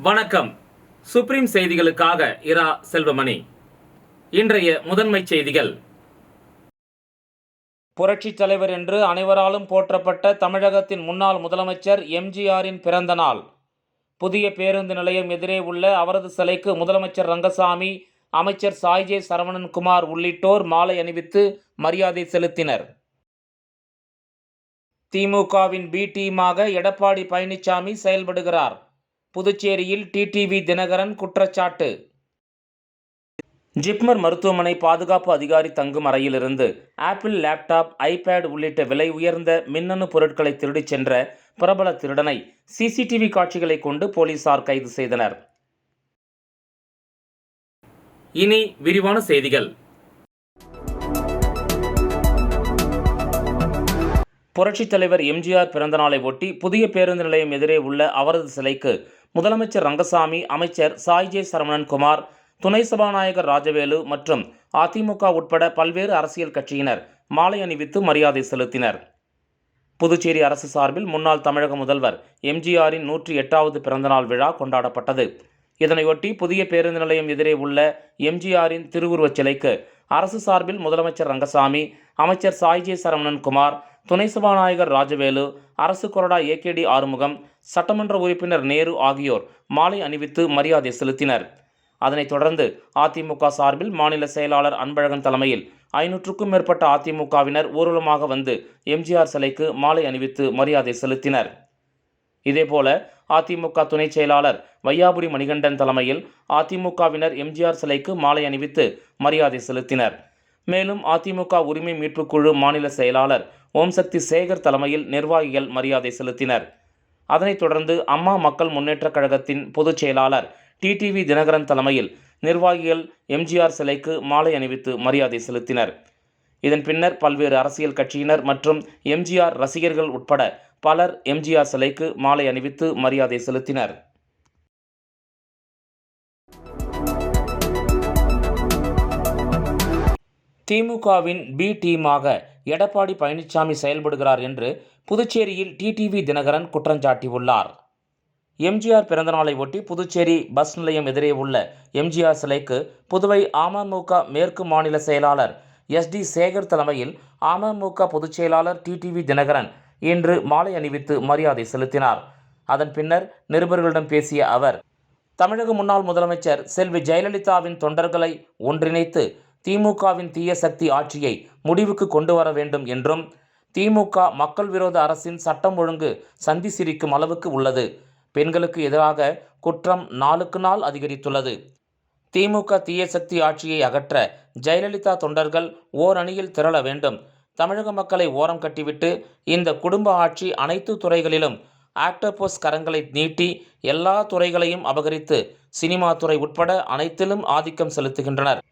வணக்கம். சுப்ரீம் செய்திகளுக்காக இரா செல்வமணி. இன்றைய முதன்மை செய்திகள். புரட்சித் தலைவர் என்று அனைவராலும் போற்றப்பட்ட தமிழகத்தின் முன்னாள் முதலமைச்சர் எம்ஜிஆரின் பிறந்த நாள். புதிய பேருந்து நிலையம் எதிரே உள்ள அவரது சிலைக்கு முதலமைச்சர் ரங்கசாமி, அமைச்சர் சாய்ஜே சரவணன்குமார் உள்ளிட்டோர் மாலை அணிவித்து மரியாதை செலுத்தினர். திமுகவின் பி டீமாக எடப்பாடி பழனிசாமி செயல்படுகிறார். புதுச்சேரியில் டிடிவி தினகரன் குற்றச்சாட்டு. ஜிப்மர் மருத்துவமனை பாதுகாப்பு அதிகாரி தங்கும் அறையிலிருந்து ஆப்பிள் லேப்டாப், ஐபேட் உள்ளிட்ட விலை உயர்ந்த மின்னணு பொருட்களை திருடிச் சென்ற பிரபல திருடனை சிசிடிவி காட்சிகளை கொண்டு போலீசார் கைது செய்தனர். இனி விரிவான செய்திகள். புரட்சித் தலைவர் எம்ஜிஆர் பிறந்தநாளை ஒட்டி புதிய பேருந்து நிலையம் எதிரே உள்ள அவரது சிலைக்கு முதலமைச்சர் ரங்கசாமி, அமைச்சர் சாய்ஜே சரவணன்குமார், துணை சபாநாயகர் ராஜவேலு மற்றும் அதிமுக உட்பட பல்வேறு அரசியல் கட்சியினர் மாலை அணிவித்து மரியாதை செலுத்தினர். புதுச்சேரி அரசு சார்பில் முன்னாள் தமிழக முதல்வர் எம்ஜிஆரின் 108வது பிறந்தநாள் விழா கொண்டாடப்பட்டது. இதனையொட்டி புதிய பேருந்து நிலையம் எதிரே உள்ள எம்ஜிஆரின் திருவுருவச் சிலைக்கு அரசு சார்பில் முதலமைச்சர் ரங்கசாமி, அமைச்சர் சாய்ஜே சரவணன்குமார், துணை சபாநாயகர் ராஜவேலு, அரசு கொறடா ஏகேடி ஆறுமுகம், சட்டமன்ற உறுப்பினர் நேரு ஆகியோர் மாலை அணிவித்து மரியாதை செலுத்தினர். அதனைத் தொடர்ந்து அதிமுக சார்பில் மாநில செயலாளர் அன்பழகன் தலைமையில் 500க்கும் மேற்பட்ட அதிமுகவினர் ஊர்வலமாக வந்து எம்ஜிஆர் சிலைக்கு மாலை அணிவித்து மரியாதை செலுத்தினர். இதேபோல அதிமுக துணை செயலாளர் வையாபுரி மணிகண்டன் தலைமையில் அதிமுகவினர் எம்ஜிஆர் சிலைக்கு மாலை அணிவித்து மரியாதை செலுத்தினர். மேலும் அதிமுக உரிமை மீட்புக் குழு மாநில செயலாளர் ஓம்சக்தி சேகர் தலைமையில் நிர்வாகிகள் மரியாதை செலுத்தினர். அதனைத் தொடர்ந்து அம்மா மக்கள் முன்னேற்றக் கழகத்தின் பொதுச் செயலாளர் டிடிவி தினகரன் தலைமையில் நிர்வாகிகள் எம்ஜிஆர் சிலைக்கு மாலை அணிவித்து மரியாதை செலுத்தினர். இதன் பின்னர் பல்வேறு அரசியல் கட்சியினர் மற்றும் எம்ஜிஆர் ரசிகர்கள் உட்பட பலர் எம்ஜிஆர் சிலைக்கு மாலை அணிவித்து மரியாதை செலுத்தினர். திமுகவின் பி டீமாக எடப்பாடி பழனிசாமி செயல்படுகிறார் என்று புதுச்சேரியில் டிடிவி தினகரன் குற்றஞ்சாட்டியுள்ளார். எம்ஜிஆர் பிறந்தநாளை ஒட்டி புதுச்சேரி பஸ் நிலையம் எதிரே உள்ள எம்ஜிஆர் சிலைக்கு புதுவை அமமுக மேற்கு மாநில செயலாளர் SD சேகர் தலைமையில் அமமுக பொதுச் செயலாளர் டிடிவி தினகரன் இன்று மாலை அணிவித்து மரியாதை செலுத்தினார். அதன் பின்னர் நிருபர்களிடம் பேசிய அவர், தமிழக முன்னாள் முதலமைச்சர் செல்வி ஜெயலலிதாவின் தொண்டர்களை ஒன்றிணைத்து திமுகவின் தீய சக்தி ஆட்சியை முடிவுக்கு கொண்டு வர வேண்டும் என்றும், திமுக மக்கள் விரோத அரசின் சட்டம் ஒழுங்கு சந்தி சிரிக்கும் அளவுக்கு உள்ளது. பெண்களுக்கு எதிராக குற்றம் நாளுக்கு நாள் அதிகரித்துள்ளது. திமுக தீய சக்தி ஆட்சியை அகற்ற ஜெயலலிதா தொண்டர்கள் ஓரணியில் திரள வேண்டும். தமிழக மக்களை ஓரம் கட்டிவிட்டு இந்த குடும்ப ஆட்சி அனைத்து துறைகளிலும் ஆக்டோபஸ் கரங்களை நீட்டி எல்லா துறைகளையும் அபகரித்து சினிமா துறை உட்பட அனைத்திலும் ஆதிக்கம் செலுத்துகின்றனர்.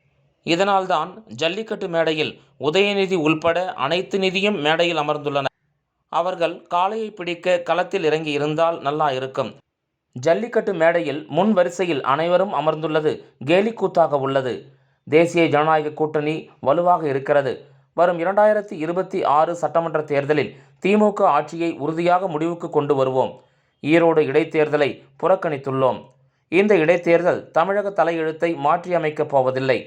இதனால்தான் ஜல்லிக்கட்டு மேடையில் உதயநிதி உள்பட அனைத்து நிதியும் மேடையில் அமர்ந்துள்ளனர். அவர்கள் காளையை பிடிக்க களத்தில் இறங்கி இருந்தால் நல்லா இருக்கும். ஜல்லிக்கட்டு மேடையில் முன் வரிசையில் அனைவரும் அமர்ந்துள்ளது கேலிக்கூத்தாக உள்ளது. தேசிய ஜனநாயக கூட்டணி வலுவாக இருக்கிறது. வரும் 2026 சட்டமன்ற தேர்தலில் திமுக ஆட்சியை உறுதியாக முடிவுக்கு கொண்டு வருவோம். ஈரோடு இடைத்தேர்தலை புறக்கணித்துள்ளோம். இந்த இடைத்தேர்தல் தமிழக தலையெழுத்தை மாற்றியமைக்கப் போவதில்லை.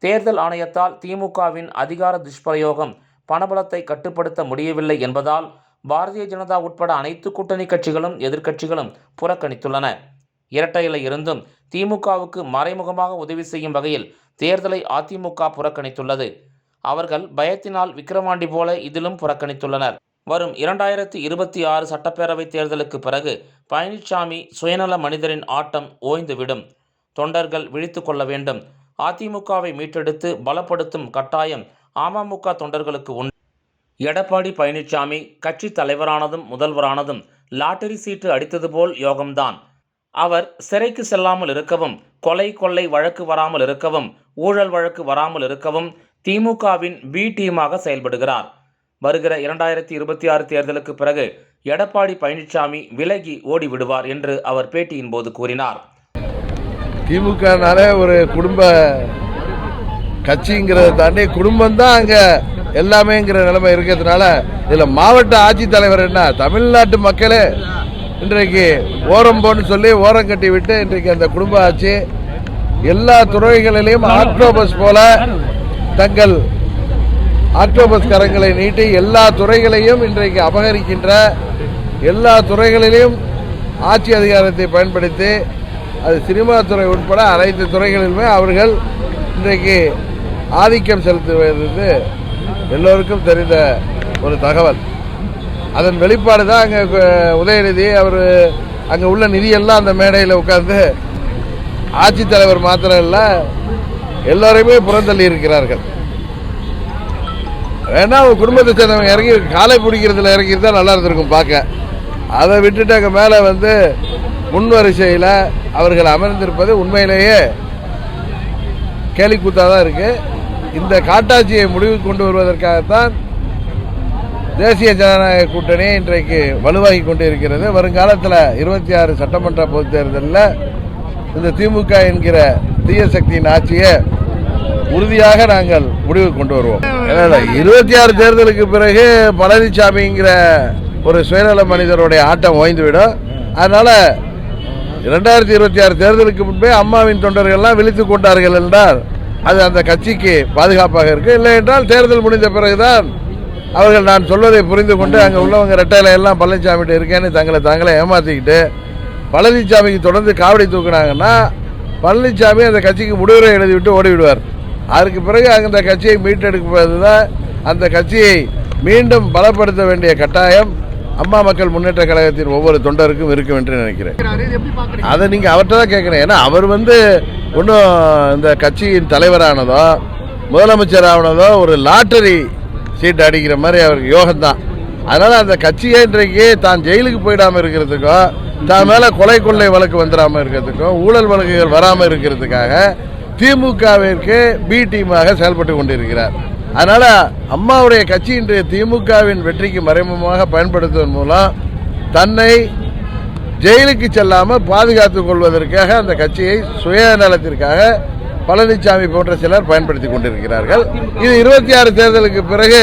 தேர்தல் ஆணையத்தால் திமுகவின் அதிகார துஷ்பிரயோகம், பணபலத்தை கட்டுப்படுத்த முடியவில்லை என்பதால் பாரதிய ஜனதா உட்பட அனைத்து கூட்டணி கட்சிகளும் எதிர்க்கட்சிகளும் புறக்கணித்துள்ளன. இரட்டை இலை இருந்தும் திமுகவுக்கு மறைமுகமாக உதவி செய்யும் வகையில் தேர்தலை அதிமுக புறக்கணித்துள்ளது. அவர்கள் பயத்தினால் விக்கிரவாண்டி போல இதிலும் புறக்கணித்துள்ளனர். வரும் 2026 சட்டப்பேரவை தேர்தலுக்கு பிறகு பழனிசாமி சுயநல மனிதரின் ஆட்டம் ஓய்ந்துவிடும். தொண்டர்கள் விழித்து கொள்ள வேண்டும். அதிமுகவை மீட்டெடுத்து பலப்படுத்தும் கட்டாயம் அமமுக தொண்டர்களுக்கு உண்டு. எடப்பாடி பழனிசாமி கட்சி தலைவரானதும் முதல்வரானதும் லாட்டரி சீட்டு அடித்தது போல் யோகம்தான். அவர் சிறைக்கு செல்லாமல் இருக்கவும், கொலை கொள்ளை வழக்கு வராமல் இருக்கவும், ஊழல் வழக்கு வராமல் இருக்கவும் திமுகவின் பி டீமாக செயல்படுகிறார். வருகிற 2026 தேர்தலுக்கு பிறகு எடப்பாடி பழனிசாமி விலகி ஓடிவிடுவார் என்று அவர் பேட்டியின் போது கூறினார். திமுகனால ஒரு குடும்ப கட்சிங்கிறத தாண்டி குடும்பம் தான் அங்க எல்லாமேங்கிற நிலைமை இருக்கிறதுனால இதுல மாவட்ட ஆட்சித்தலைவர் என்ன, தமிழ்நாட்டு மக்களே இன்றைக்கு ஓரம்போன்னு சொல்லி ஓரம் கட்டி விட்டு இன்றைக்கு அந்த குடும்ப ஆட்சி எல்லா துறைகளிலும் ஆக்டோபஸ் போல தங்கள் ஆக்டோபஸ் கரங்களை நீட்டி எல்லா துறைகளையும் இன்றைக்கு அபகரிக்கின்ற, எல்லா துறைகளிலும் ஆட்சி அதிகாரத்தை பயன்படுத்தி, அது சினிமா துறை உட்பட அனைத்து துறைகளிலுமே அவர்கள் இன்றைக்கு ஆதிக்கம் செலுத்துவது எல்லோருக்கும் தெரிந்த ஒரு தகவல். அதன் வெளிப்பாடு தான் அங்கே உதயநிதி அவர் அங்கே உள்ள நிதியெல்லாம் அந்த மேடையில் உட்கார்ந்து ஆட்சித்தலைவர் மாத்திரம் இல்லை எல்லோரையுமே புறந்தள்ளி இருக்கிறார்கள். வேணா அவங்க குடும்பத்தை சேர்ந்தவங்க இறங்கி காலை பிடிக்கிறதுல இறங்கிட்டு தான் நல்லா இருந்திருக்கும் பார்க்க. அதை விட்டுட்டு அங்கே மேலே வந்து முன் வரிசையில் அவர்கள் அமர்ந்திருப்பது உண்மையிலேயே கேலிக்கூத்தாக தான் இருக்கு. இந்த காட்டாட்சியை முடிவுக்கு கொண்டு வருவதற்காகத்தான் தேசிய ஜனநாயக கூட்டணி இன்றைக்கு வலுவாகி கொண்டு இருக்கிறது. வருங்காலத்தில் 26 சட்டமன்ற பொதுத் தேர்தலில் இந்த திமுக என்கிற தீய சக்தியின் ஆட்சியை உறுதியாக நாங்கள் முடிவுக்கு கொண்டு வருவோம். 26 தேர்தலுக்கு பிறகு பழனிசாமிங்கிற ஒரு சுயநல மனிதருடைய ஆட்டம் ஓய்ந்துவிடும். அதனால 2026 தேர்தலுக்கு முன்பே அம்மாவின் தொண்டர்கள்லாம் விழித்துக் கொண்டார்கள் என்றால் அது அந்த கட்சிக்கு பாதுகாப்பாக இருக்கு. இல்லை என்றால் தேர்தல் முடிந்த பிறகுதான் அவர்கள் நான் சொல்வதை புரிந்து கொண்டு அங்கே உள்ளவங்க ரெட்டையில எல்லாம் பழனிசாமிகிட்ட இருக்கேன்னு தாங்களை ஏமாத்திக்கிட்டு பழனிசாமிக்கு தொடர்ந்து காவடி தூக்குனாங்கன்னா பழனிசாமி அந்த கட்சிக்கு முடிவுரை எழுதிவிட்டு ஓடிவிடுவார். அதற்கு பிறகு அந்த கட்சியை மீட்டெடுப்பது தான், அந்த கட்சியை மீண்டும் பலப்படுத்த வேண்டிய கட்டாயம் அம்மா மக்கள் முன்னேற்ற கழகத்தின் ஒவ்வொரு தொண்டருக்கும் இருக்கும் என்று நினைக்கிறேன். அதை நீங்க அவர்கிட்ட தான் கேட்கணும். ஏன்னா அவர் ஒன்றும் இந்த கட்சியின் தலைவரானதோ முதலமைச்சர் ஆனதோ ஒரு லாட்டரி சீட்டு அடிக்கிற மாதிரி அவருக்கு யோகம்தான். அதனால அந்த கட்சியை இன்றைக்கு தான் ஜெயிலுக்கு போயிடாம இருக்கிறதுக்கோ, தான் மேல கொலை கொள்ளை வழக்கு வந்துடாம இருக்கிறதுக்கோ, ஊழல் வழக்குகள் வராம இருக்கிறதுக்காக திமுகவிற்கு பி டீமாக செயல்பட்டு கொண்டிருக்கிறார். அதனால அம்மாவுடைய கட்சி இன்றைய திமுகவின் வெற்றிக்கு மறைமுகமாக பயன்படுத்துவதன் மூலம் தன்னை ஜெயிலுக்கு செல்லாம பாதுகாத்துக் கொள்வதற்காக அந்த கட்சியை சுயநலத்திற்காக பழனிசாமி போன்ற சிலர் பயன்படுத்தி கொண்டிருக்கிறார்கள். இது 26 தேர்தலுக்கு பிறகு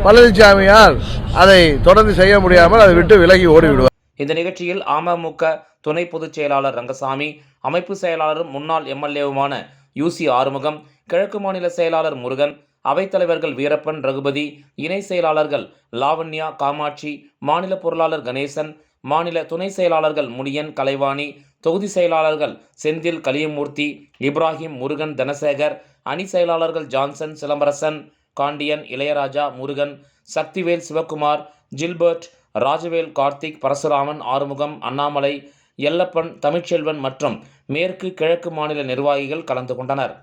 பழனிசாமியால் அதை தொடர்ந்து செய்ய முடியாமல் அதை விட்டு விலகி ஓடிவிடுவார். இந்த நிகழ்ச்சியில் அமமுக துணை பொதுச் செயலாளர் ரங்கசாமி, அமைப்பு செயலாளரும் முன்னாள் எம்எல்ஏவுமான யூசி ஆறுமுகம், கிழக்கு மாநில செயலாளர் முருகன், அவைத்தலைவர்கள் வீரப்பன், ரகுபதி, இணை செயலாளர்கள் லாவண்யா, காமாட்சி, மாநில பொருளாளர் கணேசன், மாநில துணை செயலாளர்கள் முனியன், கலைவாணி, தொகுதி செயலாளர்கள் செந்தில், கலியமூர்த்தி, இப்ராஹிம், முருகன், தனசேகர், அணி செயலாளர்கள் ஜான்சன், சிலம்பரசன், காண்டியன், இளையராஜா, முருகன், சக்திவேல், சிவகுமார், ஜில்பர்ட், ராஜவேல், கார்த்திக், பரசுராமன், ஆறுமுகம், அண்ணாமலை, எல்லப்பன், தமிழ்ச்செல்வன் மற்றும் மேற்கு கிழக்கு மாநில நிர்வாகிகள் கலந்து கொண்டனர்.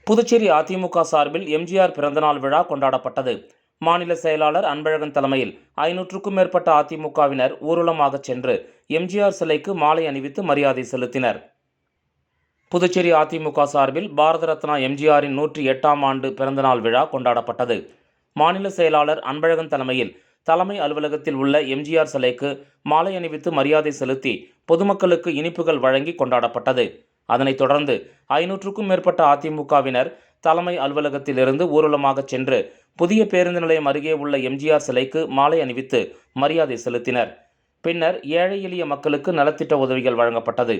புதுச்சேரி அதிமுக சார்பில் எம்ஜிஆர் பிறந்தநாள் விழா கொண்டாடப்பட்டது. மாநில செயலாளர் அன்பழகன் தலைமையில் 500க்கும் மேற்பட்ட அதிமுகவினர் ஊர்வலமாக சென்று எம்ஜிஆர் சிலைக்கு மாலை அணிவித்து மரியாதை செலுத்தினர். புதுச்சேரி அதிமுக சார்பில் பாரத ரத்னா எம்ஜிஆரின் 108ஆம் ஆண்டு பிறந்தநாள் விழா கொண்டாடப்பட்டது. மாநில செயலாளர் அன்பழகன் தலைமையில் தலைமை அலுவலகத்தில் உள்ள எம்ஜிஆர் சிலைக்கு மாலை அணிவித்து மரியாதை செலுத்தி பொதுமக்களுக்கு இனிப்புகள் வழங்கி கொண்டாடப்பட்டது. அதனைத் தொடர்ந்து 500க்கும் மேற்பட்ட அதிமுகவினர் தலைமை அலுவலகத்திலிருந்து ஊர்வலமாக சென்று புதிய பேருந்து நிலையம் அருகே உள்ள எம்ஜிஆர் சிலைக்கு மாலை அணிவித்து மரியாதை செலுத்தினர். பின்னர் ஏழை எளிய மக்களுக்கு நலத்திட்ட உதவிகள் வழங்கப்பட்டது.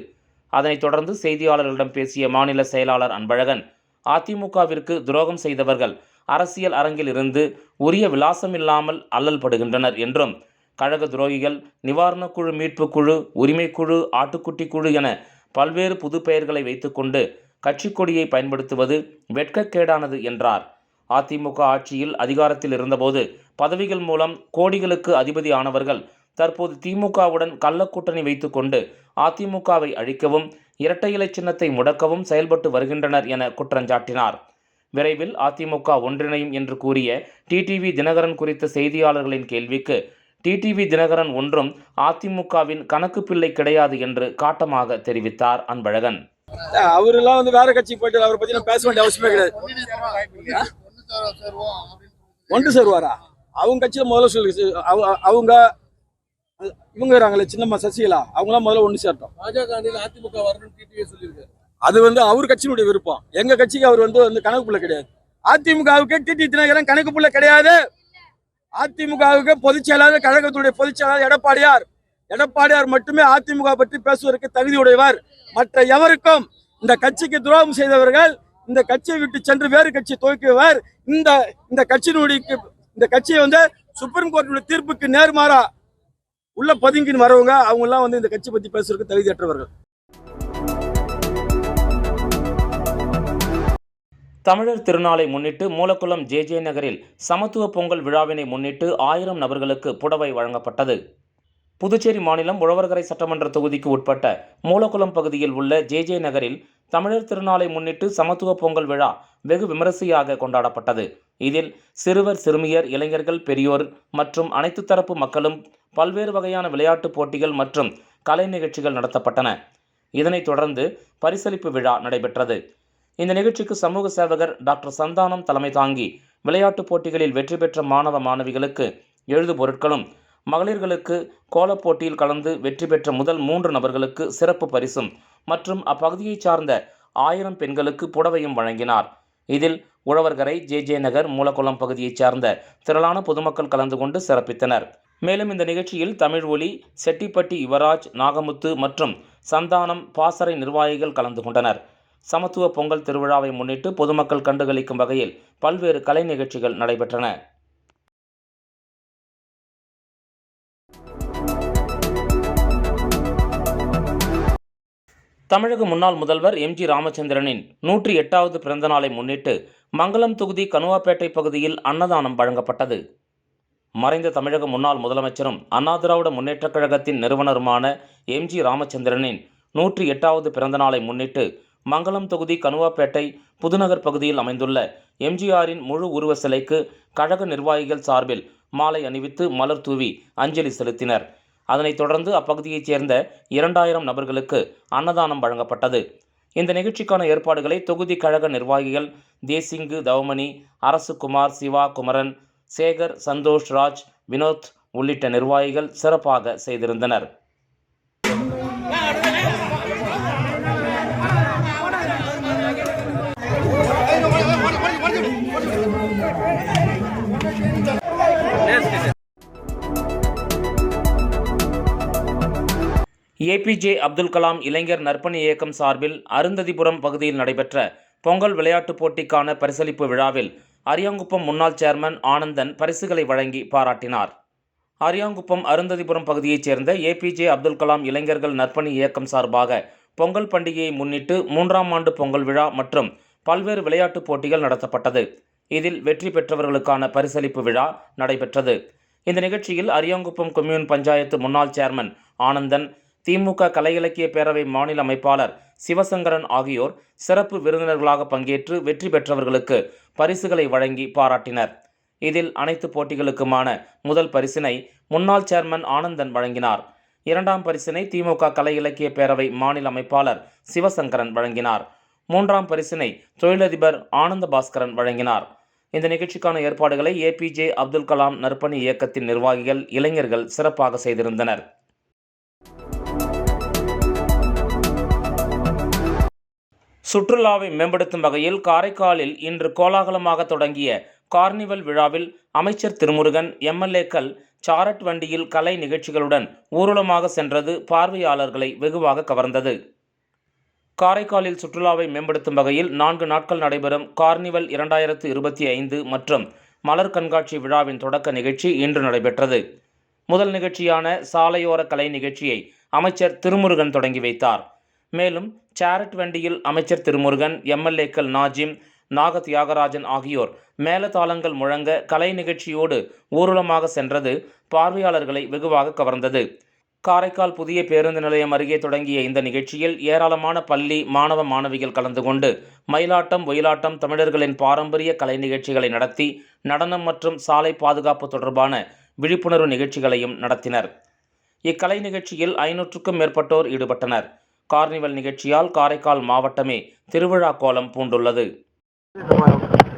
அதனைத் தொடர்ந்து செய்தியாளர்களிடம் பேசிய மாநில செயலாளர் அன்பழகன், அதிமுகவிற்கு துரோகம் செய்தவர்கள் அரசியல் அரங்கில் இருந்து உரிய விலாசம் இல்லாமல் அல்லல் படுகின்றனர் என்றும், கழக துரோகிகள் நிவாரணக் குழு, மீட்புக் குழு, உரிமை குழு, ஆட்டுக்குட்டி குழு என பல்வேறு புது பெயர்களை வைத்துக்கொண்டு கட்சிக் கொடியை பயன்படுத்துவது வெட்கக்கேடானது என்றார். அதிமுக ஆட்சியில் அதிகாரத்தில் இருந்தபோது பதவிகள் மூலம் கோடிகளுக்கு அதிபதி ஆனவர்கள் தற்போது திமுகவுடன் கள்ளக்கூட்டணி வைத்துக்கொண்டு அதிமுகவை அழிக்கவும் இரட்டை இலை சின்னத்தை முடக்கவும் செயல்பட்டு வருகின்றனர் என குற்றஞ்சாட்டினார். விரைவில் அதிமுக ஒன்றிணையும் என்று கூறிய டிடிவி தினகரன் குறித்த செய்தியாளர்களின் கேள்விக்கு, டிடிவி தினகரன் ஒன்றும் அதிமுகவின் கணக்கு பிள்ளை கிடையாது என்று காட்டமாக தெரிவித்தார் அன்பழகன். அவரெல்லாம் வேற கட்சிக்கு போயிட்டு அவரை பத்தி பேச வேண்டிய அவசியமே கிடையாது. ஒன்று சேருவாரா? அவங்க கட்சியில முதல்ல சொல்லி அவங்க இவங்க இருக்காங்களே சின்னம்மா சசிகலா, அவங்களாம் முதல்ல ஒன்று சேர்த்தோம். அதிமுக வரணும்னு டிடிவி சொல்லியிருக்காரு. அது அவர் கட்சியினுடைய விருப்பம். எங்க கட்சிக்கு அவர் கணக்கு புள்ள கிடையாது. அதிமுகவுக்கு டிடி தினகரன் கணக்கு புள்ள கிடையாது. அதிமுகவுக்கு பொதுச் செயலாளர், கழகத்துடைய பொதுச் செயலாளர் எடப்பாடியார் மட்டுமே அதிமுக பற்றி பேசுவதற்கு தகுதியுடையவர். மற்ற எவருக்கும் இந்த கட்சிக்கு துரோகம் செய்தவர்கள் இந்த கட்சியை விட்டு சென்று வேறு கட்சி துவக்குவர். இந்த கட்சியை சுப்ரீம் கோர்ட்டுடைய தீர்ப்புக்கு நேர்மாறா உள்ள பதுங்கின்னு வரவங்க அவங்க எல்லாம் இந்த கட்சி பத்தி பேசுறதுக்கு தகுதியற்றவர்கள். தமிழர் திருநாளை முன்னிட்டு மூலக்குளம் ஜே நகரில் சமத்துவ பொங்கல் விழாவினை முன்னிட்டு 1000 நபர்களுக்கு புடவை வழங்கப்பட்டது. புதுச்சேரி மாநிலம் உழவர்கரை சட்டமன்ற தொகுதிக்கு உட்பட்ட மூலக்குளம் பகுதியில் உள்ள ஜே நகரில் தமிழர் திருநாளை முன்னிட்டு சமத்துவ பொங்கல் விழா வெகு விமரிசையாக கொண்டாடப்பட்டது. இதில் சிறுவர், சிறுமியர், இளைஞர்கள், பெரியோர் மற்றும் அனைத்து தரப்பு மக்களும் பல்வேறு வகையான விளையாட்டுப் போட்டிகள் மற்றும் கலை நிகழ்ச்சிகள் நடத்தப்பட்டன. இதனைத் தொடர்ந்து பரிசளிப்பு விழா நடைபெற்றது. இந்த நிகழ்ச்சிக்கு சமூக சேவகர் டாக்டர் சந்தானம் தலைமை தாங்கி விளையாட்டுப் போட்டிகளில் வெற்றி பெற்ற மாணவ மாணவிகளுக்கு எழுது பொருட்களும், மகளிர்களுக்கு கோலப் போட்டியில் கலந்து வெற்றி பெற்ற முதல் 3 நபர்களுக்கு சிறப்பு பரிசும் மற்றும் அப்பகுதியைச் சார்ந்த 1000 பெண்களுக்கு புடவையும் வழங்கினார். இதில் உழவர்கரை, ஜே நகர், மூலக்குளம் பகுதியைச் சார்ந்த திரளான பொதுமக்கள் கலந்து கொண்டு சிறப்பித்தனர். மேலும் இந்த நிகழ்ச்சியில் தமிழ் ஒலி, செட்டிப்பட்டி யுவராஜ், நாகமுத்து மற்றும் சந்தானம் பாசறை நிர்வாகிகள் கலந்து கொண்டனர். சமத்துவ பொங்கல் திருவிழாவை முன்னிட்டு பொதுமக்கள் கண்டுகளிக்கும் வகையில் பல்வேறு கலை நிகழ்ச்சிகள் நடைபெற்றன. தமிழக முன்னாள் முதல்வர் எம்.ஜி. ராமச்சந்திரனின் 108வது பிறந்த நாளை முன்னிட்டு மங்கலம் தொகுதி கனுவாப்பேட்டை பகுதியில் அன்னதானம் வழங்கப்பட்டது. மறைந்த தமிழக முன்னாள் முதலமைச்சரும் அண்ணா திராவிட முன்னேற்றக் கழகத்தின் நிறுவனருமான எம்.ஜி. ராமச்சந்திரனின் 108வது பிறந்த நாளை முன்னிட்டு மங்கலம் தொகுதி கனுவாப்பேட்டை புதுநகர் பகுதியில் அமைந்துள்ள எம்ஜிஆரின் முழு உருவ சிலைக்கு கழக நிர்வாகிகள் சார்பில் மாலை அணிவித்து மலர் தூவி அஞ்சலி செலுத்தினர். அதனைத் தொடர்ந்து அப்பகுதியைச் சேர்ந்த 2000 நபர்களுக்கு அன்னதானம் வழங்கப்பட்டது. இந்த நிகழ்ச்சிக்கான ஏற்பாடுகளை தொகுதி கழக நிர்வாகிகள் தேசிங்கு, தவமணி, அரசுகுமார், சிவா, குமரன், சேகர், சந்தோஷ், ராஜ், வினோத் உள்ளிட்ட நிர்வாகிகள் சிறப்பாக செய்திருந்தனர். ஏபிஜே அப்துல் கலாம் இளைஞர் நற்பணி இயக்கம் சார்பில் அருந்ததிபுரம் பகுதியில் நடைபெற்ற பொங்கல் விளையாட்டுப் போட்டிக்கான பரிசளிப்பு விழாவில் அரியாங்குப்பம் முன்னாள் சேர்மன் ஆனந்தன் பரிசுகளை வழங்கி பாராட்டினார். அரியாங்குப்பம் அருந்ததிபுரம் பகுதியைச் சேர்ந்த ஏபிஜே அப்துல் கலாம் இளைஞர்கள் நற்பணி இயக்கம் சார்பாக பொங்கல் பண்டிகையை முன்னிட்டு 3ஆம் ஆண்டு பொங்கல் விழா மற்றும் பல்வேறு விளையாட்டுப் போட்டிகள் நடத்தப்பட்டது. இதில் வெற்றி பெற்றவர்களுக்கான பரிசளிப்பு விழா நடைபெற்றது. இந்த நிகழ்ச்சியில் அரியாங்குப்பம் கொம்யூன் பஞ்சாயத்து முன்னாள் சேர்மன் ஆனந்தன், திமுக கலை இலக்கிய பேரவை மாநில அமைப்பாளர் சிவசங்கரன் ஆகியோர் சிறப்பு விருந்தினர்களாக பங்கேற்று வெற்றி பெற்றவர்களுக்கு பரிசுகளை வழங்கி பாராட்டினர். இதில் அனைத்து போட்டிகளுக்குமான முதல் பரிசினை முன்னாள் சேர்மன் ஆனந்தன் வழங்கினார். 2ஆம் பரிசினை திமுக கலை இலக்கிய பேரவை மாநில அமைப்பாளர் சிவசங்கரன் வழங்கினார். 3ஆம் பரிசினை தொழிலதிபர் ஆனந்த பாஸ்கரன் வழங்கினார். இந்த நிகழ்ச்சிக்கான ஏற்பாடுகளை ஏபிஜே அப்துல் கலாம் நற்பணி இயக்கத்தின் நிர்வாகிகள், இளைஞர்கள் சிறப்பாக செய்திருந்தனர். சுற்றுலாவை மேம்படுத்தும் வகையில் காரைக்காலில் இன்று கோலாகலமாக தொடங்கிய கார்னிவல் விழாவில் அமைச்சர் திருமுருகன், எம்எல்ஏக்கள் சாரட் வண்டியில் கலை நிகழ்ச்சிகளுடன் ஊர்வலமாக சென்றது பார்வையாளர்களை வெகுவாக கவர்ந்தது. காரைக்காலில் சுற்றுலாவை மேம்படுத்தும் வகையில் 4 நாட்கள் நடைபெறும் கார்னிவல் 2025 மற்றும் மலர் கண்காட்சி விழாவின் தொடக்க நிகழ்ச்சி இன்று நடைபெற்றது. முதல் நிகழ்ச்சியான சாலையோர கலை நிகழ்ச்சியை அமைச்சர் திருமுருகன் தொடங்கி வைத்தார். மேலும் சாரட் வண்டியில் அமைச்சர் திருமுருகன், எம்எல்ஏக்கள் நாஜிம், நாக தியாகராஜன் ஆகியோர் மேளதாளங்கள் முழங்க கலை நிகழ்ச்சியோடு ஊர்வலமாக சென்றது பார்வையாளர்களை வெகுவாக கவர்ந்தது. காரைக்கால் புதிய பேருந்து நிலையம் அருகே தொடங்கிய இந்த நிகழ்ச்சியில் ஏராளமான பள்ளி மாணவ மாணவிகள் கலந்து கொண்டு மயிலாட்டம், ஒயிலாட்டம், தமிழர்களின் பாரம்பரிய கலை நிகழ்ச்சிகளை நடத்தி நடனம் மற்றும் சாலை பாதுகாப்பு தொடர்பான விழிப்புணர்வு நிகழ்ச்சிகளையும் நடத்தினர். இக்கலை நிகழ்ச்சியில் 500க்கும் மேற்பட்டோர் ஈடுபட்டனர். கார்னிவல் நிகழ்ச்சியால் காரைக்கால் மாவட்டமே திருவிழா கோலம் பூண்டுள்ளது.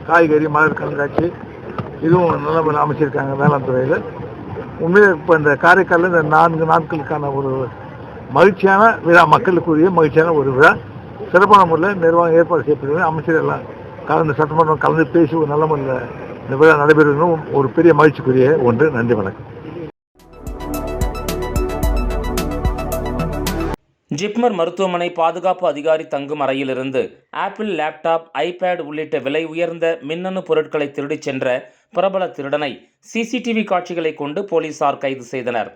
காய்கறி மலர் கண்காட்சி இதுவும் நல்ல அமைச்சிருக்காங்க வேளாண் துறையில். உண்மையிலே இப்போ இந்த காரைக்காலில் இந்த 4 நாட்களுக்கான ஒரு மகிழ்ச்சியான விழா, மக்களுக்குரிய மகிழ்ச்சியான ஒரு விழா சிறப்பான முறையில் நிர்வாகம் ஏற்பாடு செய்யப்படுகிறது. அமைச்சர் எல்லாம் கலந்து சட்டமன்றம் கலந்து பேசி ஒரு நல்ல முறையில் இந்த விழா நடைபெறுவதும் ஒரு பெரிய மகிழ்ச்சிக்குரிய ஒன்று. நன்றி, வணக்கம். ஜிப்மர் மருத்துவமனை பாதுகாப்பு அதிகாரி தங்கும் அறையிலிருந்து ஆப்பிள் லேப்டாப், ஐபேட் உள்ளிட்ட விலை உயர்ந்த மின்னணு பொருட்களை திருடிச் சென்ற பிரபல திருடனை சிசிடிவி காட்சிகளை கொண்டு போலீசார் கைது செய்தனர்.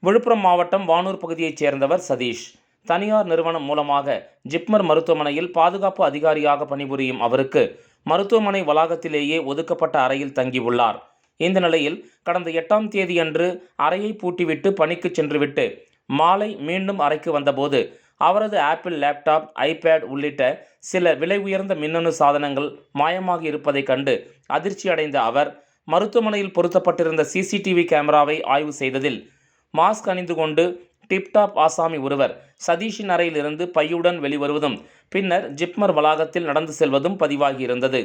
விழுப்புரம் மாவட்டம் வானூர் பகுதியைச் சேர்ந்தவர் சதீஷ். தனியார் நிறுவனம் மூலமாக ஜிப்மர் மருத்துவமனையில் பாதுகாப்பு அதிகாரியாக பணிபுரியும் அவருக்கு மருத்துவமனை வளாகத்திலேயே ஒதுக்கப்பட்ட அறையில் தங்கியுள்ளார். இந்த நிலையில் கடந்த 8ஆம் தேதியன்று அறையை பூட்டிவிட்டு பணிக்கு சென்றுவிட்டு மாலை மீண்டும் அறைக்கு வந்தபோது அவரது ஆப்பிள் லேப்டாப், ஐபேட் உள்ளிட்ட சில விலை உயர்ந்த மின்னணு சாதனங்கள் மாயமாகி இருப்பதைக் கண்டு அதிர்ச்சி அடைந்த அவர் மருத்துவமனையில் பொருத்தப்பட்டிருந்த சிசிடிவி கேமராவை ஆய்வு செய்ததில் மாஸ்க் அணிந்து கொண்டு டிப்டாப் ஆசாமி ஒருவர் சதீஷின் அறையிலிருந்து பையுடன் வெளிவருவதும் பின்னர் ஜிப்மர் வளாகத்தில் நடந்து செல்வதும் பதிவாகியிருந்தது.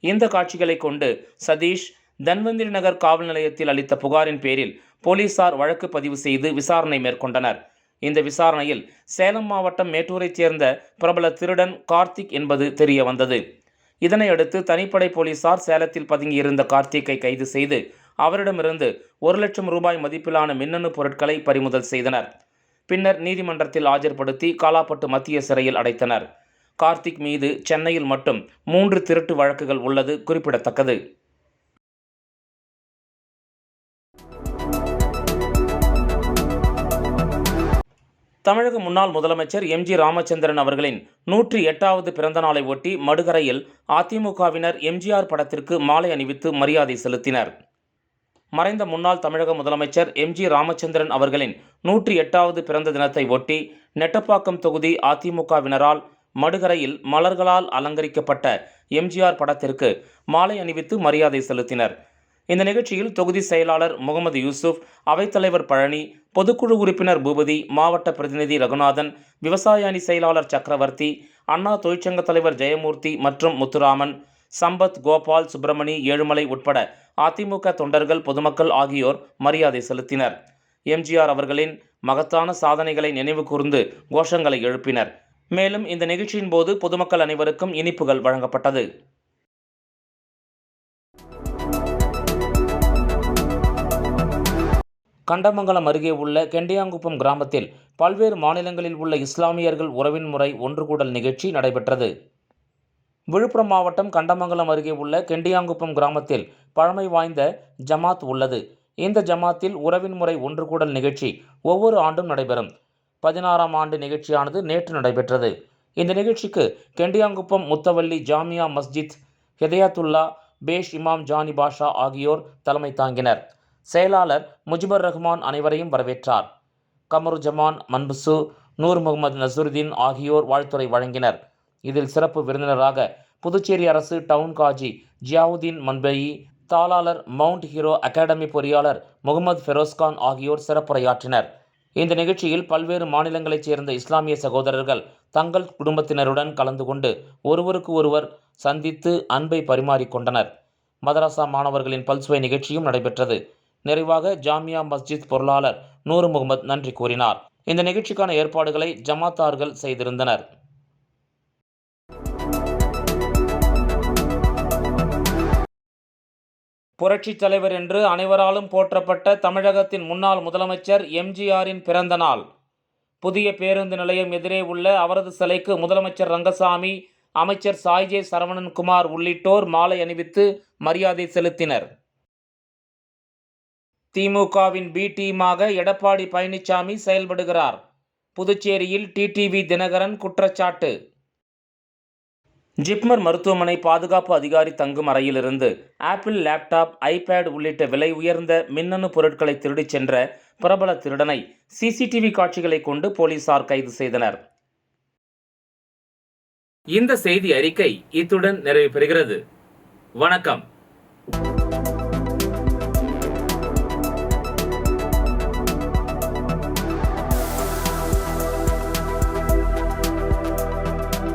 இந்த காட்சிகளை கொண்டு சதீஷ் தன்வந்திரி நகர் காவல் நிலையத்தில் அளித்த புகாரின் பேரில் போலீசார் வழக்கு பதிவு செய்து விசாரணை மேற்கொண்டனர். இந்த விசாரணையில் சேலம் மாவட்டம் மேட்டூரைச் சேர்ந்த பிரபல திருடன் கார்த்திக் என்பது தெரிய வந்தது. இதனையடுத்து தனிப்படை போலீசார் சேலத்தில் பதுங்கியிருந்த கார்த்திக்கை கைது செய்து அவரிடமிருந்து 1 லட்சம் ரூபாய் மதிப்பிலான மின்னணு பொருட்களை பறிமுதல் செய்தனர். பின்னர் நீதிமன்றத்தில் ஆஜர்படுத்தி காலாப்பட்டு மத்திய சிறையில் அடைத்தனர். கார்த்திக் மீது சென்னையில் மட்டும் 3 திருட்டு வழக்குகள் உள்ளது குறிப்பிடத்தக்கது. தமிழக முன்னாள் முதலமைச்சர் எம்.ஜி. ராமச்சந்திரன் அவர்களின் 108வது பிறந்த நாளை ஒட்டி மடுகரையில் அதிமுகவினர் எம்ஜிஆர் படத்திற்கு மாலை அணிவித்து மரியாதை செலுத்தினர். மறைந்த முன்னாள் தமிழக முதலமைச்சர் எம்.ஜி. ராமச்சந்திரன் அவர்களின் 108வது பிறந்த தினத்தை ஒட்டி நெட்டப்பாக்கம் தொகுதி அதிமுகவினரால் மடுகரையில் மலர்களால் அலங்கரிக்கப்பட்ட எம்ஜிஆர் படத்திற்கு மாலை அணிவித்து மரியாதை செலுத்தினர். இந்த நிகழ்ச்சியில் தொகுதி செயலாளர் முகமது யூசுப், அவைத்தலைவர் பழனி, பொதுக்குழு உறுப்பினர் பூபதி, மாவட்ட பிரதிநிதி ரகுநாதன், விவசாய அணி செயலாளர் சக்கரவர்த்தி, அண்ணா தொழிற்சங்க தலைவர் ஜெயமூர்த்தி மற்றும் முத்துராமன், சம்பத், கோபால், சுப்பிரமணி, ஏழுமலை உட்பட அதிமுக தொண்டர்கள், பொதுமக்கள் ஆகியோர் மரியாதை செலுத்தினர். எம்ஜிஆர் அவர்களின் மகத்தான சாதனைகளை நினைவு கூர்ந்து கோஷங்களை எழுப்பினர். மேலும் இந்த நிகழ்ச்சியின் போது பொதுமக்கள் அனைவருக்கும் இனிப்புகள் வழங்கப்பட்டது. கண்டமங்கலம் அருகே உள்ள கெண்டியாங்குப்பம் கிராமத்தில் பல்வேறு மாநிலங்களில் உள்ள இஸ்லாமியர்கள் உறவின் முறை ஒன்று கூடல் நிகழ்ச்சி நடைபெற்றது. விழுப்புரம் மாவட்டம் கண்டமங்கலம் அருகே உள்ள கெண்டியாங்குப்பம் கிராமத்தில் பழமை வாய்ந்த ஜமாத் உள்ளது. இந்த ஜமாத்தில் உறவின் முறை ஒன்று கூடல் நிகழ்ச்சி ஒவ்வொரு ஆண்டும் நடைபெறும். 16ஆம் ஆண்டு நிகழ்ச்சியானது நேற்று நடைபெற்றது. இந்த நிகழ்ச்சிக்கு கெண்டியாங்குப்பம் முத்தவல்லி ஜாமியா மஸ்ஜித் ஹிதாயத்துல்லா, பேஷ் இமாம் ஜானி பாஷா ஆகியோர் தலைமை தாங்கினர். செயலாளர் முஜிபர் ரஹ்மான் அனைவரையும் வரவேற்றார். கமரு ஜமான், மன்புசு, நூர் முகமது நசுருதீன் ஆகியோர் வாழ்த்துரை வழங்கினர். இதில் சிறப்பு விருந்தினராக புதுச்சேரி அரசு டவுன் காஜி ஜியாவுதீன் மன்பேயி, தாளாளர் மவுண்ட் ஹீரோ அகாடமி பொறியாளர் முகமது ஃபெரோஸ்கான் ஆகியோர் சிறப்புரையாற்றினர். இந்த நிகழ்ச்சியில் பல்வேறு மாநிலங்களைச் சேர்ந்த இஸ்லாமிய சகோதரர்கள் தங்கள் குடும்பத்தினருடன் கலந்து கொண்டு ஒருவருக்கு ஒருவர் சந்தித்து அன்பை பரிமாறிக்கொண்டனர். மதரசா மாணவர்களின் பல்சுவை நிகழ்ச்சியும் நடைபெற்றது. நிறைவாக ஜாமியா மஸ்ஜித் பொருளாளர் நூர் முகமது நன்றி கூறினார். இந்த நிகழ்ச்சிக்கான ஏற்பாடுகளை ஜமாத்தார்கள் செய்திருந்தனர். புரட்சித் தலைவர் என்று அனைவராலும் போற்றப்பட்ட தமிழகத்தின் முன்னாள் முதலமைச்சர் எம்ஜிஆரின் பிறந்த நாள். புதிய பேருந்து நிலையம் எதிரே உள்ள அவரது சிலைக்கு முதலமைச்சர் ரங்கசாமி, அமைச்சர் சாய்ஜே சரவணன்குமார் உள்ளிட்டோர் மாலை அணிவித்து மரியாதை செலுத்தினர். திமுகவின் பி டீமாக எடப்பாடி பழனிசாமி செயல்படுகிறார். புதுச்சேரியில் டிடிவி தினகரன் குற்றச்சாட்டு. ஜிப்மர் மருத்துவமனை பாதுகாப்பு அதிகாரி தங்கும் அறையிலிருந்து ஆப்பிள் லேப்டாப், ஐபேட் உள்ளிட்ட விலை உயர்ந்த மின்னணு பொருட்களை திருடிச் சென்ற பிரபல திருடனை சிசிடிவி காட்சிகளை கொண்டு போலீசார் கைது செய்தனர். இந்த செய்தி அறிக்கை இத்துடன் நிறைவு பெறுகிறது. வணக்கம்.